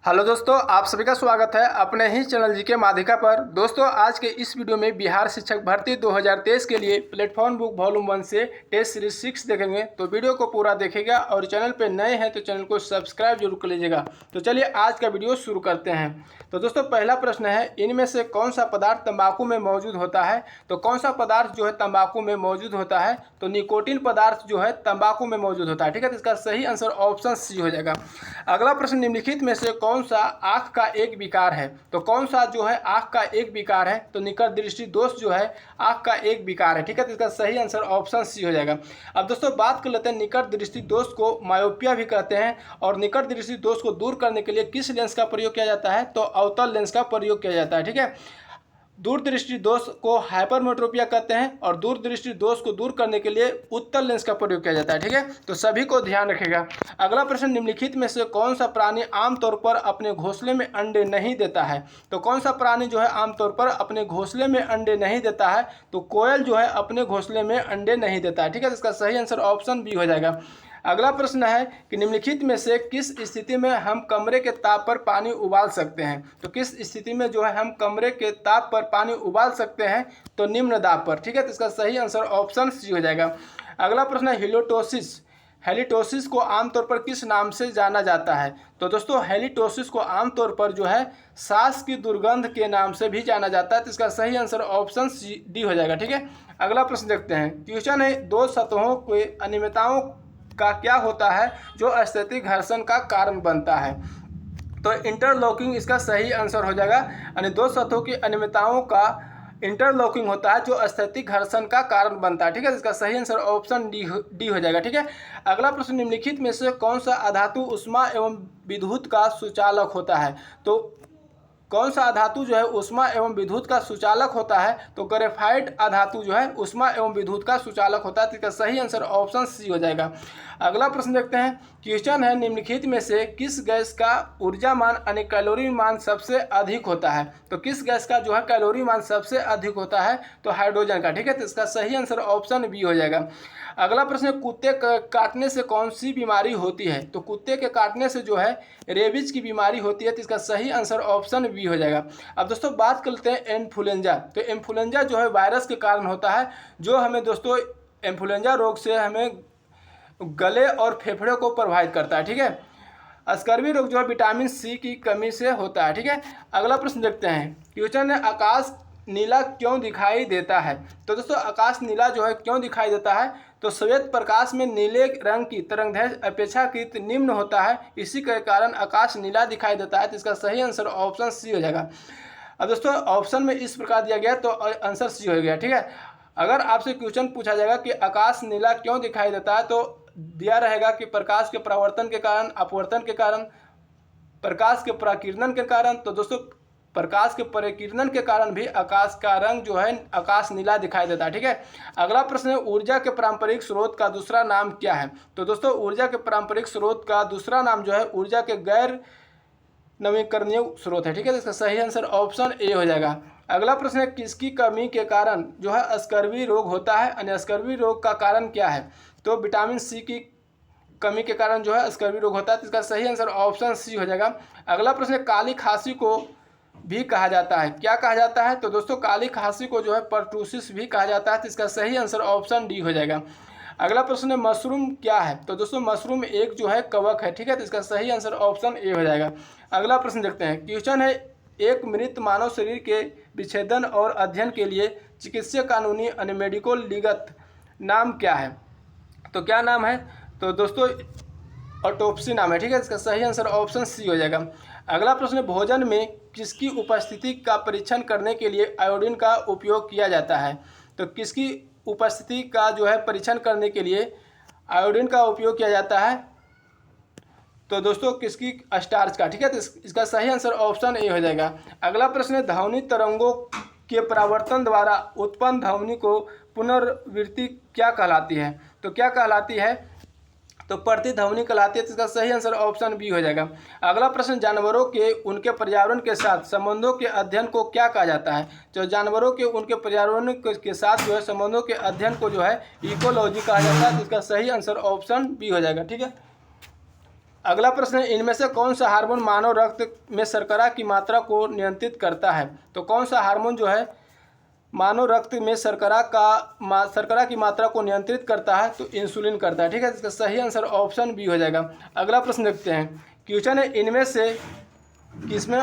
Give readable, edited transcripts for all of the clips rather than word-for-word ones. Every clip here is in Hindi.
हेलो दोस्तों, आप सभी का स्वागत है अपने ही चैनल जीके माध्यिका पर। दोस्तों, आज के इस वीडियो में बिहार शिक्षक भर्ती 2023 के लिए प्लेटफॉर्म बुक वॉल्यूम 1 से टेस्ट सीरीज 6 देखेंगे। तो वीडियो को पूरा देखेगा और चैनल पे नए हैं तो चैनल को सब्सक्राइब जरूर कर लीजिएगा। तो चलिए आज का वीडियो शुरू करते हैं। तो दोस्तों, पहला प्रश्न है, इनमें से कौन सा पदार्थ तंबाकू में मौजूद होता है? तो कौन सा पदार्थ जो है तंबाकू में मौजूद होता है? तो निकोटीन पदार्थ जो है तंबाकू में मौजूद होता है। ठीक है, तो इसका सही आंसर ऑप्शन सी हो जाएगा। अगला प्रश्न, निम्नलिखित में से कौन सा आंख का एक विकार है? तो कौन सा जो है आंख का एक विकार है? तो निकट दृष्टि दोष जो है आंख का एक विकार है। ठीक है, तो इसका सही आंसर ऑप्शन सी हो जाएगा। अब दोस्तों बात कर लेते हैं, निकट दृष्टि दोष को मायोपिया भी कहते हैं और निकट दृष्टि दोष को दूर करने के लिए किस लेंस का प्रयोग किया जाता है? तो अवतल लेंस का प्रयोग किया जाता है। ठीक है, दूरदृष्टि दोष को हाइपरमेट्रोपिया कहते हैं और दूरदृष्टि दोष को दूर करने के लिए उत्तल लेंस का प्रयोग किया जाता है। ठीक है, तो सभी को ध्यान रखेगा। अगला प्रश्न, निम्नलिखित में से कौन सा प्राणी आमतौर पर अपने घोंसले में अंडे नहीं देता है? तो कौन सा प्राणी जो है आमतौर पर अपने घोंसले में अंडे नहीं देता है? तो कोयल जो है अपने घोंसले में अंडे नहीं देता है। ठीक है, तो इसका सही आंसर ऑप्शन बी हो जाएगा। अगला प्रश्न है कि निम्नलिखित में से किस स्थिति में हम कमरे के ताप पर पानी उबाल सकते हैं? तो किस स्थिति में जो है हम कमरे के ताप पर पानी उबाल सकते हैं? तो निम्न दाब पर। ठीक है, तो इसका सही आंसर ऑप्शन सी हो जाएगा। अगला प्रश्न है, हेलिटोसिस को आमतौर पर किस नाम से जाना जाता है? तो दोस्तों हेलिटोसिस को आमतौर पर जो है सांस की दुर्गंध के नाम से भी जाना जाता है। तो इसका सही आंसर ऑप्शन सी डी हो जाएगा। ठीक है, अगला प्रश्न देखते हैं। क्वेश्चन है, दो सतहों के अनियमितताओं का क्या होता है जो स्थैतिक घर्षण का कारण बनता है? तो इंटरलॉकिंग इसका सही आंसर हो जाएगा। यानी दो सतहों की अनियमितताओं का इंटरलॉकिंग होता है जो स्थैतिक घर्षण का कारण बनता है। ठीक है, इसका सही आंसर ऑप्शन डी हो जाएगा। ठीक है, अगला प्रश्न, निम्नलिखित में से कौन सा अधातु उष्मा एवं विद्युत का सुचालक होता है? तो कौन सा अधातु जो है उष्मा एवं विद्युत का सुचालक होता है? तो ग्रेफाइट अधातु जो है उष्मा एवं विद्युत का सुचालक होता है। तो इसका सही आंसर ऑप्शन सी हो जाएगा। अगला प्रश्न देखते हैं। क्वेश्चन है, निम्नलिखित में से किस गैस का ऊर्जा मान यानी कैलोरी मान सबसे अधिक होता है? तो किस गैस का जो है कैलोरी मान सबसे अधिक होता है? तो हाइड्रोजन का। ठीक है, तो इसका सही आंसर ऑप्शन बी हो जाएगा। अगला प्रश्न, कुत्ते काटने से कौन सी बीमारी होती है? तो कुत्ते के काटने से जो है रेबीज की बीमारी होती है। तो इसका सही आंसर ऑप्शन बी हो जाएगा। अब दोस्तों बात करते हैं इन्फ्लुएंजा। तो इन्फ्लुएंजा जो है वायरस के कारण होता है, जो हमें दोस्तों इन्फ्लुएंजा रोग से हमें गले और फेफड़े को प्रभावित करता है। ठीक है, स्कर्वी रोग जो है विटामिन सी की कमी से होता है। ठीक है, अगला प्रश्न देखते हैं। क्वेश्चन है, आकाश नीला क्यों दिखाई देता है? तो दोस्तों आकाश नीला जो है क्यों दिखाई देता है? तो श्वेत प्रकाश में नीले रंग की तरंगदैर्घ्य अपेक्षाकृत निम्न होता है, इसी के कारण आकाश नीला दिखाई देता है। तो इसका सही आंसर ऑप्शन सी हो जाएगा। अब दोस्तों ऑप्शन में इस प्रकार दिया गया तो आंसर सी हो गया। ठीक है, अगर आपसे क्वेश्चन पूछा जाएगा कि आकाश नीला क्यों दिखाई देता है, तो दिया रहेगा कि प्रकाश के परावर्तन के कारण, अपवर्तन के कारण, प्रकाश के प्रकीर्णन के कारण। तो दोस्तों प्रकाश के परिकीर्णन के कारण भी आकाश का रंग जो है आकाश नीला दिखाई देता है। ठीक है, अगला प्रश्न है, ऊर्जा के पारंपरिक स्रोत का दूसरा नाम क्या है? तो दोस्तों ऊर्जा के पारंपरिक स्रोत का दूसरा नाम जो है ऊर्जा के गैर नवीकरणीय स्रोत है। ठीक है, इसका सही आंसर ऑप्शन ए हो जाएगा। अगला प्रश्न है, किसकी कमी के कारण जो है स्कर्वी रोग होता है? यानी स्कर्वी रोग का कारण क्या है? तो विटामिन सी की कमी के कारण जो है स्कर्वी रोग होता है। तो इसका सही आंसर ऑप्शन सी हो जाएगा। अगला प्रश्न है, काली खांसी को भी कहा जाता है, क्या कहा जाता है? तो दोस्तों काली खांसी को जो है पर्टूसिस भी कहा जाता है। तो इसका सही आंसर ऑप्शन डी हो जाएगा। अगला प्रश्न है, मशरूम क्या है? तो दोस्तों मशरूम एक जो है कवक है। ठीक है, तो इसका सही आंसर ऑप्शन ए हो जाएगा। अगला प्रश्न देखते हैं। क्वेश्चन है, एक मृत मानव शरीर के विच्छेदन और अध्ययन के लिए चिकित्सीय कानूनी यानी मेडिकल लीगत नाम क्या है? तो क्या नाम है? तो दोस्तों ऑटोप्सी नाम है। ठीक है, इसका सही आंसर ऑप्शन सी हो जाएगा। अगला प्रश्न, भोजन में किसकी उपस्थिति का परीक्षण करने के लिए आयोडीन का उपयोग किया जाता है? तो किसकी उपस्थिति का जो है परीक्षण करने के लिए आयोडीन का उपयोग किया जाता है? तो दोस्तों किसकी? स्टार्च का। ठीक है, तो इसका सही आंसर ऑप्शन ए हो जाएगा। अगला प्रश्न है, ध्वनि तरंगों के परावर्तन द्वारा उत्पन्न ध्वनि को पुनर्वृत्ति क्या कहलाती है? तो क्या कहलाती है? तो प्रतिध्वनि कहलाती है। तो इसका सही आंसर ऑप्शन बी हो जाएगा। अगला प्रश्न, जानवरों के उनके पर्यावरण के साथ संबंधों के अध्ययन को क्या कहा जाता है? तो जानवरों के उनके पर्यावरण के साथ जो है संबंधों के अध्ययन को जो है इकोलॉजी कहा जाता है। तो इसका सही आंसर ऑप्शन बी हो जाएगा। ठीक है, अगला प्रश्न है, इनमें से कौन सा हार्मोन मानव रक्त में शर्करा की मात्रा को नियंत्रित करता है? तो कौन सा हार्मोन जो है मानव रक्त में शर्करा की मात्रा को नियंत्रित करता है? तो इंसुलिन करता है। ठीक है, इसका सही आंसर ऑप्शन बी हो जाएगा। अगला प्रश्न देखते हैं, क्वेश्चन है, इनमें से किसमें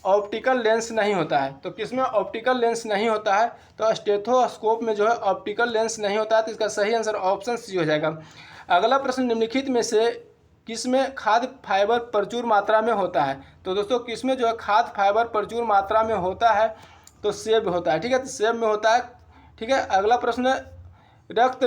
ऑप्टिकल लेंस नहीं होता है? तो किसमें ऑप्टिकल लेंस नहीं होता है? तो स्टेथोस्कोप में जो है ऑप्टिकल लेंस नहीं होता है, तो इसका सही आंसर ऑप्शन सी हो जाएगा। अगला प्रश्न, निम्नलिखित में से किसमें खाद्य फाइबर प्रचुर मात्रा में होता है? तो दोस्तों किसमें जो है खाद्य फाइबर प्रचुर मात्रा में होता है? तो सेब होता है। ठीक है, तो सेब में होता है। ठीक है, अगला प्रश्न, रक्त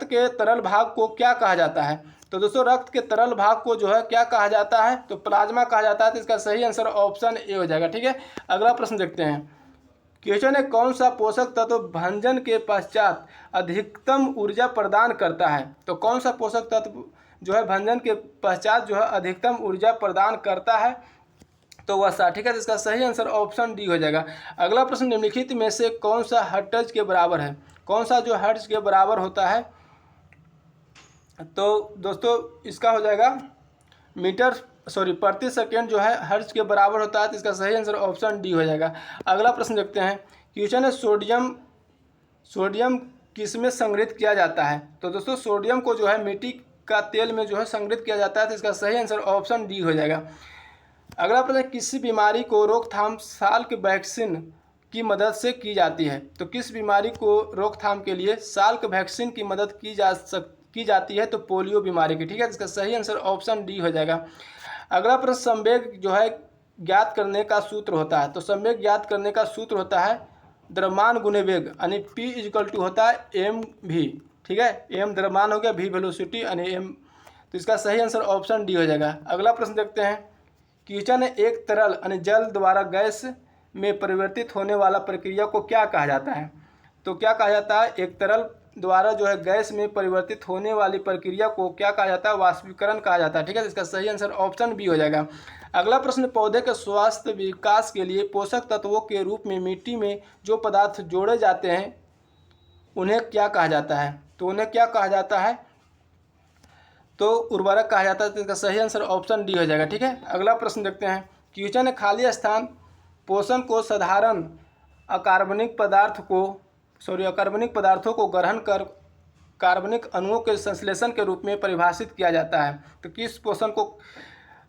के तरल भाग को क्या कहा जाता है? तो दोस्तों रक्त के तरल भाग को जो है क्या कहा जाता है? तो प्लाज्मा कहा जाता है, तो इसका सही आंसर ऑप्शन ए हो जाएगा। ठीक है, अगला प्रश्न देखते हैं, क्वेश्चन है, कौन सा पोषक तत्व भंजन के पश्चात अधिकतम ऊर्जा प्रदान करता है? तो कौन सा पोषक तत्व जो है भंजन के पश्चात जो है अधिकतम ऊर्जा प्रदान करता है? तो वसा। ठीक है, तो इसका सही आंसर ऑप्शन डी हो जाएगा। अगला प्रश्न, निम्नलिखित में से कौन सा हर्ट्ज के बराबर है? कौन सा जो हर्ट्ज के बराबर होता है? तो दोस्तों इसका हो जाएगा प्रति सेकेंड जो है हर्ट्ज के बराबर होता है, तो इसका सही आंसर ऑप्शन डी हो जाएगा। अगला प्रश्न देखते हैं, क्वेश्चन है, सोडियम किस में संग्रहित किया जाता है? तो दोस्तों सोडियम को जो है मिट्टी का तेल में जो है संग्रहित किया जाता है, तो इसका सही आंसर ऑप्शन डी हो जाएगा। अगला प्रश्न, किसी बीमारी को रोकथाम साल्क वैक्सीन की मदद से की जाती है? तो किस बीमारी को रोकथाम के लिए साल्क वैक्सीन की मदद की जाती है? तो पोलियो बीमारी की। ठीक है, इसका सही आंसर ऑप्शन डी हो जाएगा। अगला प्रश्न, संवेग जो है ज्ञात करने का सूत्र होता है? तो संवेग ज्ञात करने का सूत्र होता है द्रव्यमान गुने वेग, यानी P = होता है mv। ठीक है, m द्रव्यमान हो गया, v वेलोसिटी यानी m, तो इसका सही आंसर ऑप्शन डी हो जाएगा। अगला प्रश्न देखते हैं, क्वेश्चन है, एक तरल यानी जल द्वारा गैस में परिवर्तित होने वाला प्रक्रिया को क्या कहा जाता है? तो क्या कहा जाता है? एक तरल द्वारा जो है गैस में परिवर्तित होने वाली प्रक्रिया को क्या कहा जाता है? वाष्पीकरण कहा जाता है। ठीक है, इसका सही आंसर ऑप्शन बी हो जाएगा। अगला प्रश्न, पौधे के स्वास्थ्य विकास के लिए पोषक तत्वों के रूप में मिट्टी में जो पदार्थ जोड़े जाते हैं उन्हें क्या कहा जाता है? तो उन्हें क्या कहा जाता है? तो उर्वरक कहा जाता है, तो इसका सही आंसर ऑप्शन डी हो जाएगा। ठीक है, अगला प्रश्न देखते हैं, क्वेश्चन है, खाली स्थान पोषण को साधारण अकार्बनिक पदार्थों को ग्रहण कर कार्बनिक अणुओं के संश्लेषण के रूप में परिभाषित किया जाता है? तो किस पोषण को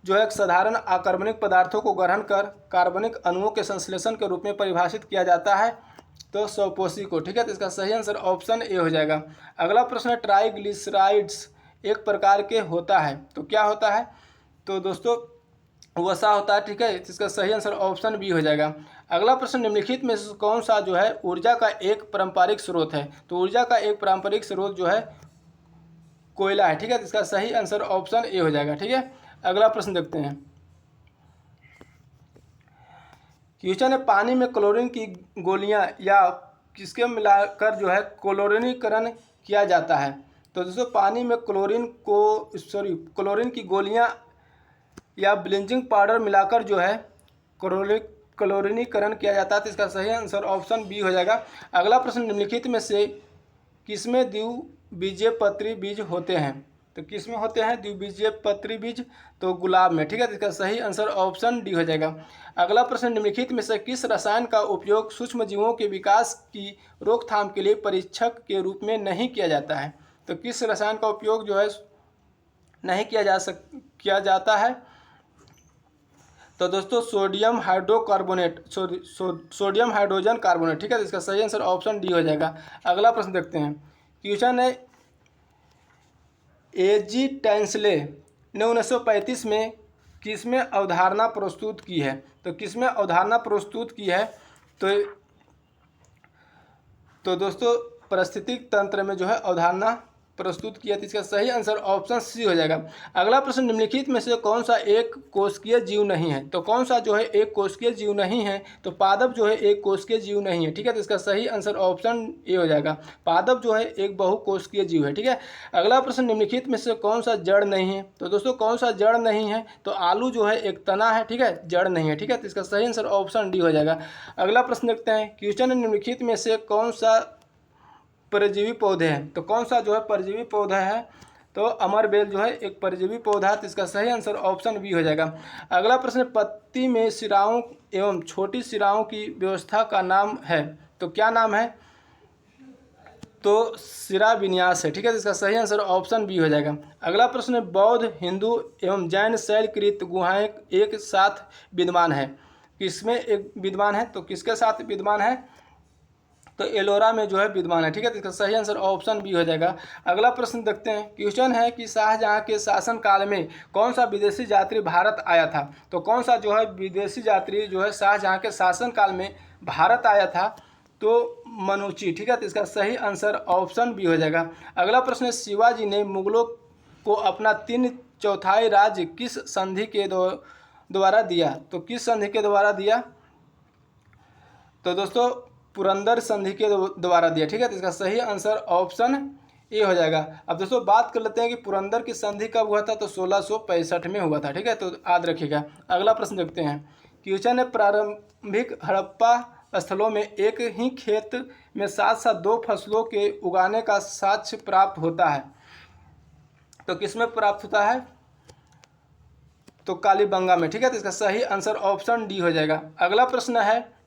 जो है साधारण अकार्बनिक पदार्थों को ग्रहण कर कार्बनिक अणुओं के संश्लेषण के रूप में परिभाषित किया जाता है? तो स्वपोषी को। ठीक है, तो इसका सही आंसर ऑप्शन ए हो जाएगा। अगला प्रश्न है, ट्राइग्लिसराइड्स एक प्रकार के होता है, तो क्या होता है? तो दोस्तों वसा होता है। ठीक है, इसका सही आंसर ऑप्शन बी हो जाएगा। अगला प्रश्न, निम्नलिखित में से कौन सा जो है ऊर्जा का एक पारंपरिक स्रोत है? तो ऊर्जा का एक पारंपरिक स्रोत जो है कोयला है। ठीक है, इसका सही आंसर ऑप्शन ए हो जाएगा। ठीक है, अगला प्रश्न देखते हैं, क्वेश्चन है, पानी में क्लोरीन की गोलियां या किसके मिलाकर जो है क्लोरीनीकरण किया जाता है? तो दोस्तों पानी में क्लोरीन की गोलियां या ब्लीचिंग पाउडर मिलाकर जो है क्लोरीनीकरण किया जाता है, तो इसका सही आंसर ऑप्शन बी हो जाएगा। अगला प्रश्न, निम्नलिखित में से किसमें द्विबीजपत्री बीज होते हैं? तो किसमें होते हैं द्विबीजपत्री बीज? तो गुलाब में। ठीक है, तो इसका सही आंसर ऑप्शन डी हो जाएगा। अगला प्रश्न, निम्नलिखित में से किस रसायन का उपयोग सूक्ष्म जीवों के विकास की रोकथाम के लिए परीक्षक के रूप में नहीं किया जाता है? तो किस रसायन का उपयोग जो है नहीं किया जाता है? तो दोस्तों सोडियम हाइड्रोजन कार्बोनेट। ठीक है, तो इसका सही आंसर ऑप्शन डी हो जाएगा। अगला प्रश्न देखते हैं, क्वेश्चन है, एजी टेंसले ने 1935 में किसमें अवधारणा प्रस्तुत की है? तो किसमें अवधारणा प्रस्तुत की है? तो दोस्तों पारिस्थितिक तंत्र में जो है अवधारणा प्रस्तुत किया, तो इसका सही आंसर ऑप्शन सी हो जाएगा। अगला प्रश्न, निम्नलिखित में से कौन सा एक कोशिकीय जीव नहीं है? तो कौन सा जो है एक कोशिकीय जीव नहीं है? तो पादप जो है एक कोशिकीय जीव नहीं है। ठीक है, तो इसका सही आंसर ऑप्शन ए हो जाएगा। पादप जो है एक बहुकोशिकीय जीव है। ठीक है, अगला प्रश्न, निम्नलिखित में से कौन सा जड़ नहीं है? तो दोस्तों कौन सा जड़ नहीं है? तो आलू जो है एक तना है। ठीक है, जड़ नहीं है। ठीक है, तो इसका सही आंसर ऑप्शन डी हो जाएगा। अगला प्रश्न देखते हैं, क्वेश्चन, निम्नलिखित में से कौन सा परजीवी पौधे हैं? तो कौन सा जो है परजीवी पौधा है? तो अमरबेल जो है एक परजीवी पौधा है, तो इसका सही आंसर ऑप्शन बी हो जाएगा। अगला प्रश्न, पत्ती में शिराओं एवं छोटी शिराओं की व्यवस्था का नाम है, तो क्या नाम है? तो शिरा विन्यास है, ठीक है, तो इसका सही आंसर ऑप्शन बी हो जाएगा। अगला प्रश्न, बौद्ध, हिंदू एवं जैन शैलकृत गुहाएं एक साथ विद्यमान है, किसमें एक विद्यमान है? तो किसके साथ विद्यमान है? तो एलोरा में जो है विद्यमान है, ठीक है, तो इसका सही आंसर ऑप्शन बी हो जाएगा। अगला प्रश्न देखते हैं। क्वेश्चन है कि शाहजहां के शासन काल में कौन सा विदेशी यात्री भारत आया था? तो कौन सा जो है विदेशी यात्री जो है शाहजहां के शासन काल में भारत आया था? तो मनुची, ठीक है, तो इसका सही आंसर ऑप्शन बी हो जाएगा। अगला प्रश्न, शिवाजी ने मुगलों को अपना 3/4 राज्य किस संधि के द्वारा दिया? तो किस संधि के द्वारा दिया? तो दोस्तों पुरंदर संधि के द्वारा दिया, ठीक है, तो इसका सही आंसर ऑप्शन ए हो जाएगा। अब दोस्तों बात कर लेते हैं कि पुरंदर की संधि कब हुआ था? तो 1665 में हुआ था, ठीक है, तो याद रखिएगा। अगला प्रश्न देखते हैं। क्वेश्चन ने प्रारंभिक हड़प्पा स्थलों में एक ही खेत में साथ साथ 2 फसलों के उगाने का साक्ष्य प्राप्त होता है, तो किसमें प्राप्त होता है? तो कालीबंगा में, ठीक है, तो इसका सही आंसर ऑप्शन डी हो जाएगा। अगला प्रश्न है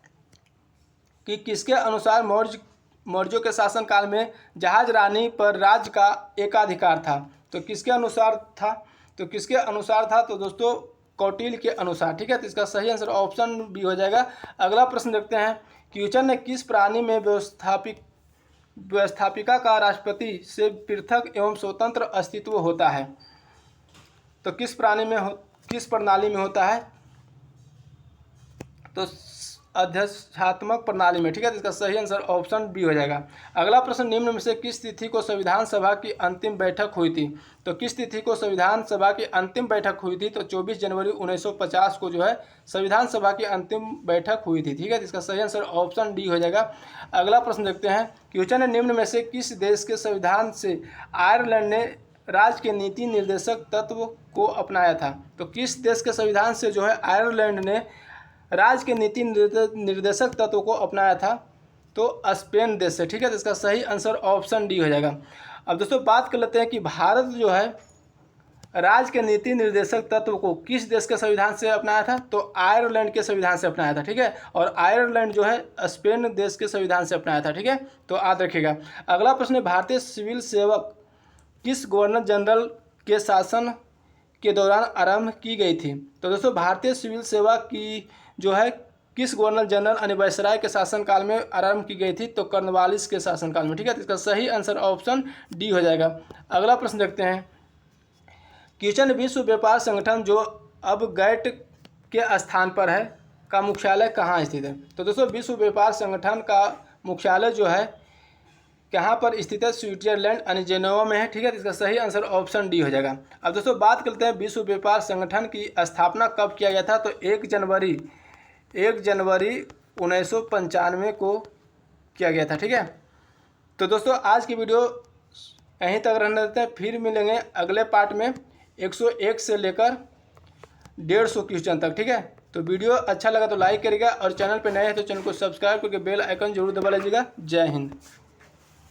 कि किसके अनुसार मौर्यों के शासन काल में जहाज रानी पर राज्य का एकाधिकार था? तो किसके अनुसार था? तो किसके अनुसार था? तो दोस्तों कौटिल्य के अनुसार, ठीक है, तो इसका सही आंसर ऑप्शन बी हो जाएगा। अगला प्रश्न देखते हैं। क्वेश्चन ने किस प्राणी में व्यवस्थापिका का राष्ट्रपति से पृथक एवं स्वतंत्र अस्तित्व होता है? तो किस प्राणी में किस प्रणाली में होता है? तो अध्यक्षात्मक प्रणाली में, ठीक है, तो इसका सही आंसर ऑप्शन बी हो जाएगा। अगला प्रश्न, निम्न में से किस तिथि को संविधान सभा की अंतिम बैठक हुई थी? तो किस तिथि को संविधान सभा की अंतिम बैठक हुई थी? तो 24 जनवरी 1950 को जो है संविधान सभा की अंतिम बैठक हुई थी, ठीक है, तो इसका सही आंसर ऑप्शन डी हो जाएगा। अगला प्रश्न देखते हैं। क्वेश्चन है, निम्न में से किस देश के संविधान से आयरलैंड ने राज्य के नीति निर्देशक तत्व को अपनाया था? तो किस देश के संविधान से जो है आयरलैंड ने राज्य के नीति निर्देशक तत्व को अपनाया था? तो स्पेन देश से, ठीक है, तो इसका सही आंसर ऑप्शन डी हो जाएगा। अब दोस्तों बात कर लेते हैं कि भारत जो है राज्य के नीति निर्देशक तत्व को किस देश के संविधान से अपनाया था? तो आयरलैंड के संविधान से अपनाया था, ठीक है, और आयरलैंड जो है स्पेन देश के संविधान से अपनाया था, ठीक है, तो याद रखिएगा। अगला प्रश्न, भारतीय सिविल सेवक किस गवर्नर जनरल के शासन के दौरान आरंभ की गई थी? तो दोस्तों भारतीय सिविल सेवा की जो है किस गवर्नर जनरल यानी वायसराय के शासनकाल में आरंभ की गई थी? तो कॉर्नवालिस के शासनकाल में, ठीक है, तो इसका सही आंसर ऑप्शन डी हो जाएगा। अगला प्रश्न देखते हैं। क्वेश्चन, विश्व व्यापार संगठन जो अब गैट के स्थान पर है का मुख्यालय कहाँ स्थित है? तो दोस्तों विश्व व्यापार संगठन का मुख्यालय जो है कहाँ पर स्थित है? स्विट्जरलैंड यानी जेनेवा में है, ठीक है, तो इसका सही आंसर ऑप्शन डी हो जाएगा। अब दोस्तों बात करते हैं विश्व व्यापार संगठन की स्थापना कब किया गया था? तो 1 जनवरी 1995 को किया गया था, ठीक है। तो दोस्तों आज की वीडियो यहीं तक रहने देते हैं, फिर मिलेंगे अगले पार्ट में 101 से लेकर 150 क्वेश्चन तक, ठीक है। तो वीडियो अच्छा लगा तो लाइक करिएगा और चैनल पर नए हैं तो चैनल को सब्सक्राइब करके बेल आइकन जरूर दबा लीजिएगा। जय हिंद।